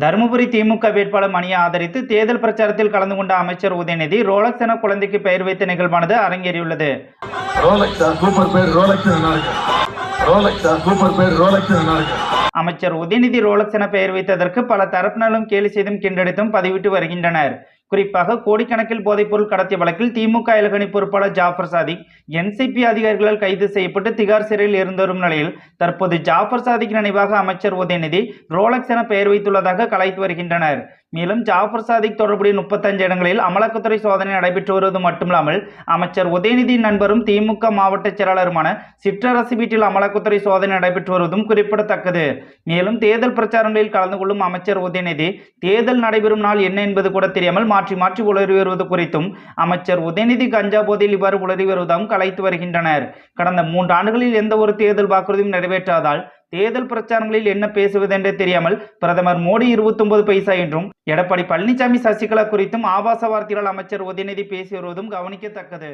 தருமபுரி திமுக வேட்பாளர் மணியை ஆதரித்து தேர்தல் பிரச்சாரத்தில் கலந்து கொண்ட அமைச்சர் உதயநிதி ரோலக்ஸ் என குழந்தைக்கு பெயர் வைத்த நிகழ்வானது அரங்கேறியுள்ளது. அமைச்சர் உதயநிதி ரோலக்ஸ் என பெயர் வைத்ததற்கு பல தரப்பினரும் கேலி செய்தும் கிண்டடித்தும் பதிவிட்டு வருகின்றனர். குறிப்பாக கோடிக்கணக்கில் போதைப்பொருள் கடத்திய வழக்கில் திமுக இலகணி பொறுப்பாளர் ஜாஃபர் சாதிக் என்சிபி அதிகாரிகளால் கைது செய்யப்பட்டு திகார் சிறையில் இருந்து வரும் நிலையில் தற்போது ஜாஃபர் சாதிக் நினைவாக அமைச்சர் உதயநிதி ரோலக்ஸ் என பெயர் வைத்துள்ளதாக கலாய்த்து வருகின்றனர். மேலும் ஜாஃபர் சாதிக் தொடர்புடைய 35 இடங்களில் அமலாக்கத்துறை சோதனை நடைபெற்று வருவது மட்டுமில்லாமல் அமைச்சர் உதயநிதி நண்பரும் திமுக மாவட்ட செயலாளருமான சிற்றரசு வீட்டில் அமலாக்கத்துறை சோதனை நடைபெற்று வருவதும் குறிப்பிடத்தக்கது. மேலும் தேர்தல் பிரச்சாரங்களில் கலந்து கொள்ளும் அமைச்சர் உதயநிதி தேர்தல் நடைபெறும் நாள் என்ன என்பது கூட தெரியாமல் மாற்றி மாற்றி உளறி வருவது குறித்தும் அமைச்சர் உதயநிதி கஞ்சா போதையில் இவ்வாறு உளறி வருவதாகவும் கலைத்து வருகின்றனர். கடந்த 3 ஆண்டுகளில் எந்த ஒரு தேர்தல் வாக்குறுதியும் நிறைவேற்றாதால் தேர்தல் பிரச்சாரங்களில் என்ன பேசுவதென்றே தெரியாமல் பிரதமர் மோடி 29 பைசா என்றும் எடப்பாடி பழனிசாமி சசிகலா குறித்தும் ஆபாச வார்த்தையால் அமைச்சர் உதயநிதி பேசி வருவதும் கவனிக்கத்தக்கது.